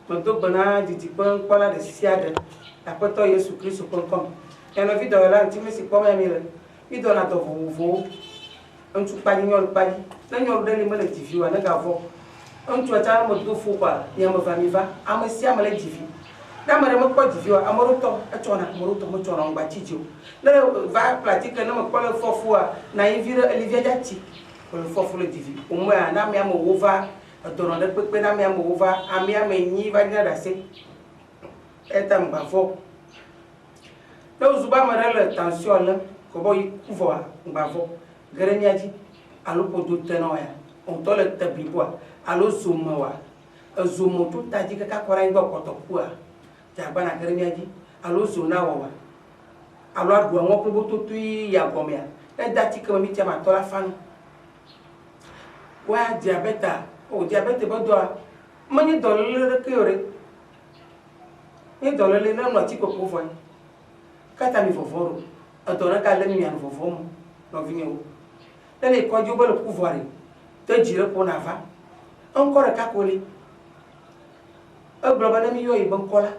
Moto bana ditipan kola de siade. Apoto Yesu Kristo kom. Ya no video la ntimi si kom ya mire. Video na to vovo. Ontu pani nyol pani. Na nyol de le mele tifi wa na gavo. Ontu ata mo do fu kwa ya mo fami va. Amasi amale tifi. Na mare mo ko tifi wa amoro to achona amoro to mo chona ngba chijo. Na va pratique na mo ko le fofu wa na invire Olivier Jati. Ko le fofu le tifi. O mo ya na me amo wova. Dono de pepe na me amo wova. Ami amenyi va dina da se. Eta mbavo. Là zuba marale tension là ko boy kuvoa mbavo. Gremiaji alo podo tenoya. On to le tabiboa alo zumawa. Zumo to taji ka kora ngo kotokua. Jabana gremiaji alo zona wawa. Alo adu ngo proboto tui ya gomia. E dati ko mi chama to la fan. Wa diabeta o diabete bodoa. Mani dolore ke ore. Ni dolole na no tiko ko fo. Kata mi foforo. Adona ka le mi an fofomo. No vinyo. Tele ko jo bolo pouvoir. Te jire ko na fa. Encore ka koli. E global mi yo ibon kola.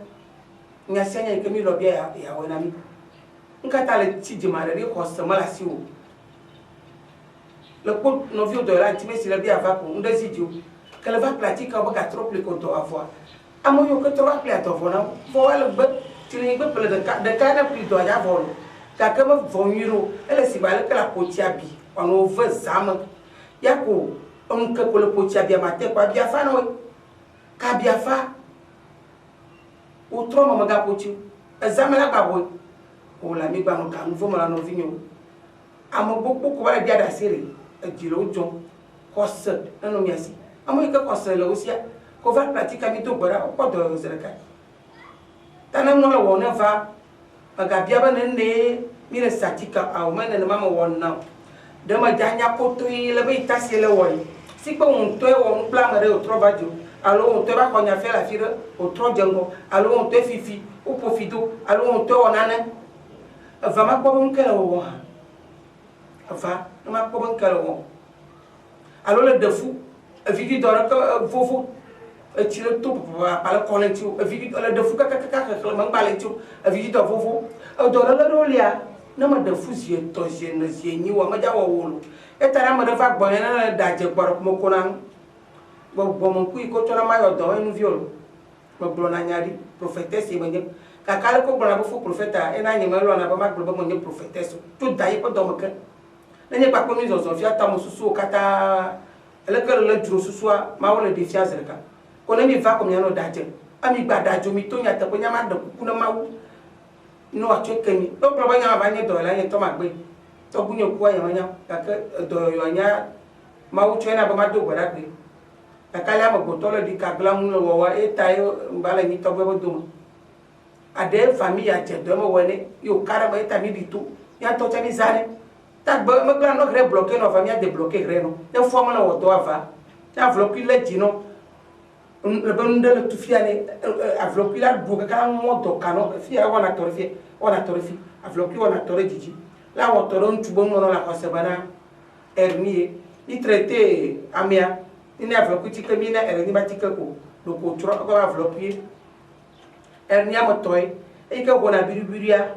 Nya senya ke mi lo bia ya wona mi. Nkata le ti di mare ri ko sama la si o. Le ko no vio de la ti me si le bia va ko ndesi dio. Que le va pratique au bas trop plus content à voir. Amoyo que trop appelé à ton volant. Voilà le tu n'es pas plein de cas plus d'oie à vol. Car comme vont euro, elle est si mal que la potiabi. On veut zam. Yako, on que pour le potiabi à matin, quoi bien fa non. Car bien fa. Ou trop mon gars potiu. Zam la baboy. Oh la mi ba mon cas, nous vont la novigno. Amo beaucoup quoi bien la série. Dit l'autre John. Cosse, non merci. Amoyo que cosse le aussi. Qu'on va pratiquer mi to bora ko do zereka tanam no la wona va aga biaba nene mi re satika au mena na mama wonna de ma janya ko to ile be tasele woni si ko un to won plan mare o trovadio alo on te ba ko nya fe la fire o tro jengo alo on te fifi o pofido alo on te onana va ma ko bon kala wo va ma ko bon kala wo alo le defu vidi dora ko fofo tu le tout par le collectif vidi le defu ka man balenti vidi do fofo do la rolia na ma defu zie to zie na zie ni wa ma ja wo wolo etara ma defa gbo na da je gboro mo ko nan bo mo ku ko to na ma yo do enu violo mo blo na nyari prophetesse e benye ka kala ko blo na bo fu propheta e na nyema lo na ba ma blo mo nye prophetesse to dai ko do mo ka na nye pa ko mi zo zo fi ata mo susu kata ele ka le dro susu ma wo le defia zerka ko ne mi va ko mi no daje ami gba dajo mi to nya ta ko nya ma do ku na ma wu no a che kemi to pro ba nya ba nye do la nye to ma gbe to bu nye ku anya nya ka do yo nya ma wu che na ba ma do gba gbe ka kala ma go to le di ka gla mu lo wa e ta yo mbala ni to gbe bo do ade famille a che do mo wone yo kara ba eta mi bitu ya to cha mi zare ta ba ma gla no re bloquer no famille a débloquer re no te fo ma lo to ava ta bloquer le di no le bonde le tu fiane a bloquer la do ka mo to kano fi a wona torfi a bloquer wona torre diji la wo to ron tu bon no la ko se bana ernie i traité amia ni a bloquer ti kamina ernie ba ti ko do ko tro ko a bloquer ernie mo toy e ka wona biribiria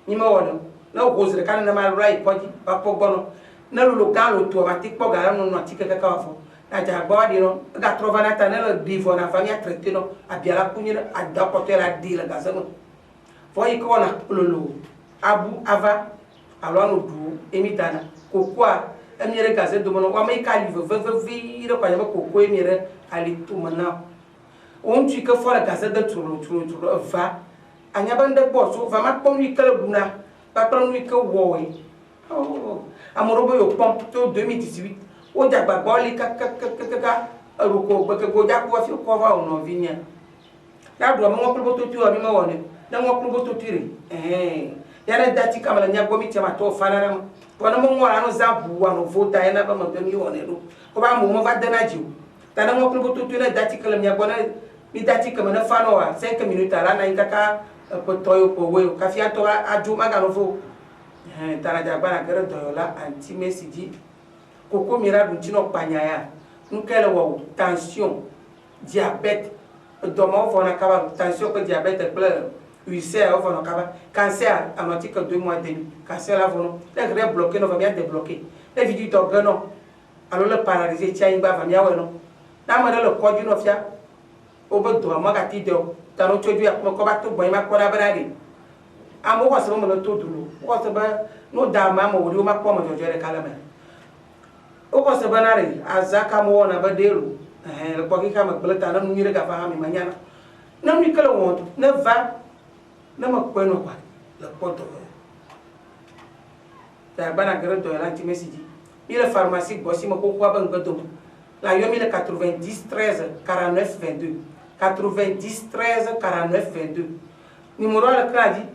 ni ma wono na o gozre kan na ma rai ko ji ba po bono na lo kan lo to ba ti po ga no no ti ka ka fo na ja gba di no ga trova na ta na lo divo na famia traité no a biala kunira a da porter la di la gazano fo yi ko na lolo abu ava alo no du emitana kokwa emire gaze do mono wa mai ka live vi ro kwa yama kokko emire ali tu mana on tu ka fo la gaze de turu va anya bande boso va ma pom wi kala buna pa pom wi ka wowe amorobo yo pom to 2018 o jagba boli ka ruko ba ka goja ko fi ko va ono vinya la do mo ko to tu ami mo woni na mo ko to tire yana dati kamala nya gomi tema to fanana wana mo ngora no zabu wa no vota yana ba mo mi woni do ko ba mo va dana jiu tana mo ko to tu na dati kala nya gona mi dati kamana fano wa 5 minutes ala na inka ko toyo ko we ka fi ato aju maga no fo tana jagba na kere to la anti mesiji koko mira dun tino panyaya nkele wo tension diabète domo fo na kaba tension ko diabète kple ulcère fo na kaba cancer anoti que 2 mois demi cancer la vono les grès bloqué no va bien débloquer les vidéos d'organes alors le paralysé tia ingba va mia weno na ma le koju no fia o bo do ma ka ti do ta no choju ya ko ba to boy ma ko na brade amo ko so mo no to dulu ko so ba no da ma mo wori o ma ko mo jojo re kala me o ko so ba na re azaka mo na ba delu le ko ki ka ma bele ta na nu re ga fa ha mi manyana na mi kala won na va na ma ko no kwa le ko to ta ba na gre do la ti mesiji mi la pharmacie bossi ma ko ba ngato la yo 1090 13 49 22 90 13 49 22 numéro le crédit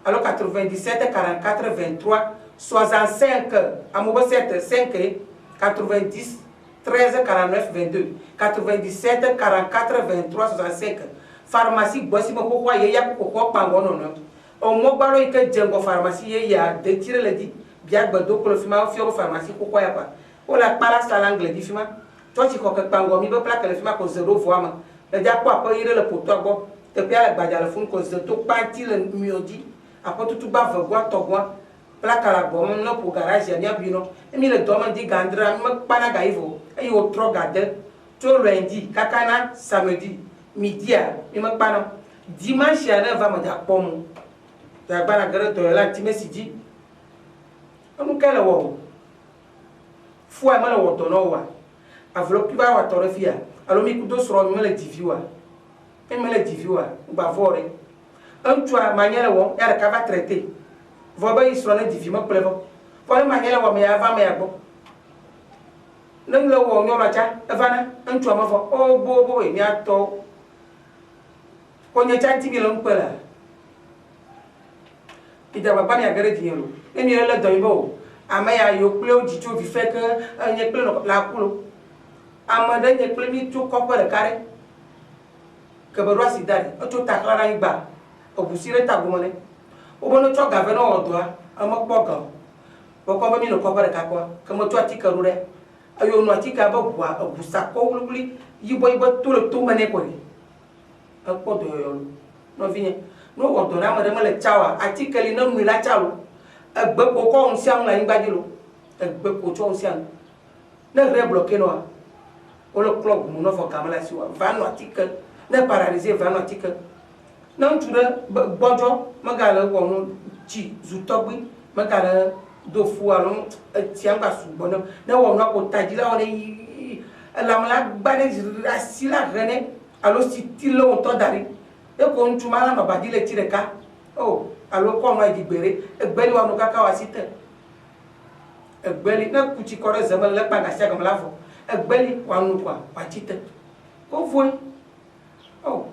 alors 97 44 23 65 amoba 7 5 90 13 49 22 97 44 23 65 pharmacie bossi ma ko ye ya ko pango no no o mo baro ike jengo pharmacie ye ya de tire le di bia gbado ko fima fio pharmacie ko ya pa o la para sala anglais di fima to ci ko ke pango mi be plaque le fima ko 0 voix ma le dia ko apa ire le poto agbo te pia le gbaja le fun ko ze to parti le miodi apo tutu ba vegwa togwa plaque la bom no pour garage ya bino e mi le doma di gandra mi pana ga ivo e yo tro gade to lundi kakana samedi midi a mi ma pana dimanche ya na va ma da pomu ta bana gare to la ti mesiji amu kala wo fua ma le wo to no wa avlo ki ba wa to refia alo mi kudo soro mi le diviwa e me le diviwa ba vore un tua manière wo ya ka va traiter vo ba isro na divima plevo fo le manière wo me ya va me ya bo nem le wo nyo la cha evana un tua ma fo o bo e mi ato ko nya cha ti bi lo mpela ida ba mi agare dinero e mi le do ibo ama ya yo ple o jijo vi fe ke nye ple no la kulo ama de nye ple mi to ko le kare ke ba rosi dare o to ta klara igba o busire ta gumone o bono to gave no odoa ama kpoga o ko ba mi no ko le kakwa ke mo to atika rure ayo no atika ba bua o busa ko wululi yibo to le to mane ko ni a ko do yo no vinye no odo na ma de ma le chawa atika li no mi la chawo egbe ko on sian la ingba dilo egbe ko cho on sian na re bloqué no o le club mu no fo kamala siwa va no article na paralysé va no article na nture bojo magala wo no chi zutogbi magala do fu alon tianga su bono na wo no ko tajila one la mala bane asila rene alo sitilo on to dari e ko ntuma na no badile tireka oh alo ko ma digbere egbeli wa no kaka wa site egbeli na kuchi kore zaman le panga sia kam lafo egbeli wa no kwa wa chite ko foi oh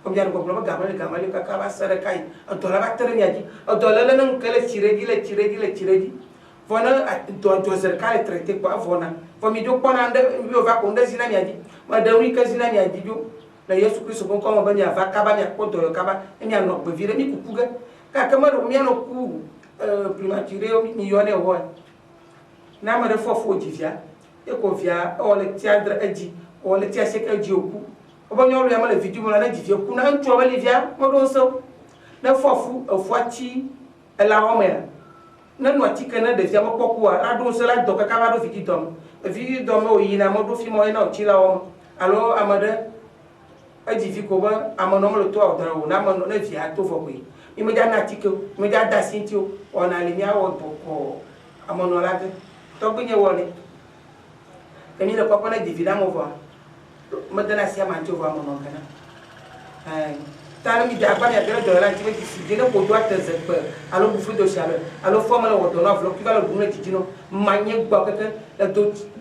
ko biar ko bloba gamale kaka ba sare kai adola ba tere nyaji adola le nan kele chiredi vona do zer kale traité ko avona fo mi do pona ande yo va ko ndezi na nyaji ma da wi kazi na nyaji jo na Yesu Kristo ko ko ba nya va kaba nya ko do yo kaba e nya no be vire mi kukuga ka kama do mi no ku primature o mi yone ho na ma de fofo jivia e ko via o le tiandra eji o le tia sek eji oku o ba nyolo ya ma le video mo na jivia ku na ntu o ba le via mo do so na fofu ofuachi ela o me na no atika na de via mo poku a ado so la do ka ka do video dom o yi na mo do fi mo na o chila o alo amade aji fi ko ba amono mo to o dara o na mo na via to fo ko imediat na tiko imediat da sintio ona le mia wo ko amono la te to gbenye wole emi le papa na divida mo vo modana sia manjo vo amono kana tana mi da ba ya dere do la ti ti si de ko do ateze pe alo bu fruit do chale alo forme le wo do na vlo ki va le bu ne tijino manye gbo keke le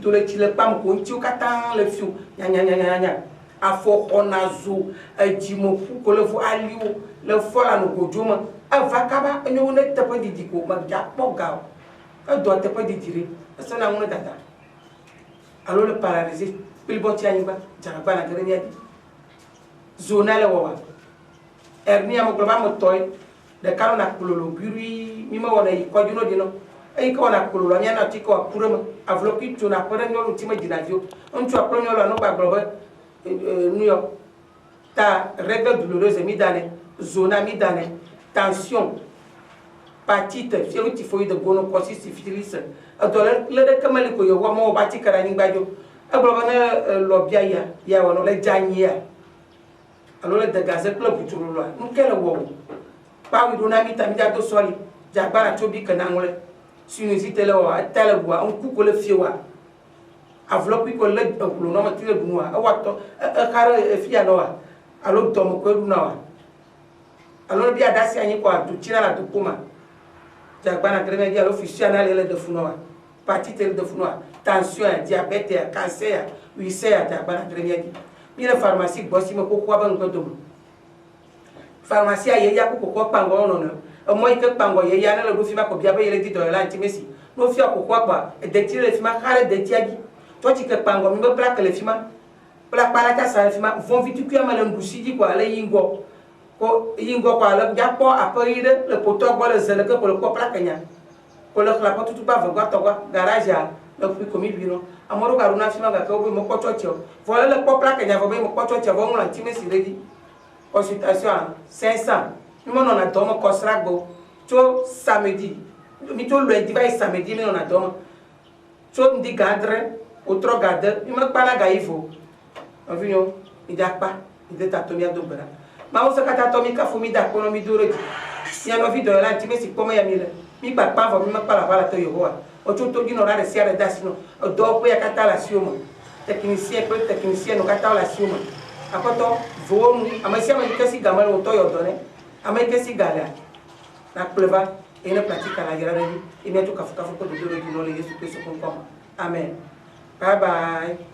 do le ti le pam ko nti o katan le fiu nya afo onazo ajimo ko le fu aliwo le fola no gojuma ava kaba enyo ne tepe didiko ma ja poga e do tepe didire so na ngone dada alo le paralysé pilboti aniba jaraba na grenia di zona le wawa ernia mo globa mo toy de kalo na kulolo biri mi ma wona yi ko juno dino e ko na kulolo nya na tiko apurema avlo ki tuna pore nyolo tima dinavio ontu apro nyolo no ba globa nuyo ta règle douloureuse mi dane zona mi dane tension patite fièvre typhoïde gonocoque syphilis adole le de kamali ko yo wa mo bati karani gbajo agbana lobia ya wono le jania alors le dagaze club butulu lo nkele wo pa wi do na mi tamja do soli jagbara chobi kanangole sinusite le wa tele wa on ku ko le fiewa enveloppe ko le ko no ma tire bunwa awato kare fia no wa alors dom ko du na wa alors bi adasi anyi ko atu tira la to kuma jagbana grene dia l'officiel le de funoa patite de funoa tension diabète cancer ulcère jagbana grene dia mi la pharmacie bossi me ko kwa ban ko dum pharmacie aye ya ko ko pango no no mo ike pango ye ya na le do fi ma ko bia ba yele di do la ntimesi no fi ko kwa ba de tire le fi ma kare de tiagi to ti ke pango mi be plaque le fi ma pla para ta sa fi ma von viticu ma le ngusi di ko ale yingo ko yingo ko ala ja po apere le poto bo le zele ke ko le ko plaque nya ko le kla ko tutu ba va to kwa garage a le pu ko mi bino amoro ga runa fi ma ga ko bo mo ko chocho vola le ko plaque nya vo be mo ko chocho vo ngla ntimesi redi consultation 500 mi non a domo kosragbo to samedi mi to lundi vai samedi mi non a domo to ndi gadre outro gadre mi ma pala ga ivo avinho idakpa ideta tomia dobra ma usa kata tomi ka fumi da kono mi duro di ya no video la ti mesi poma ya mi pa pa vo mi ma pala pala to yowa o to di no ra de sia de dasino o do po ya kata la sioma technicien no kata la sioma akoto vomu amasia ma kesi gamal o to yo done amai kesi gala na pleva ina pratica la grande e ne to kafu ko do do no le Yesu Cristo com amen bye bye.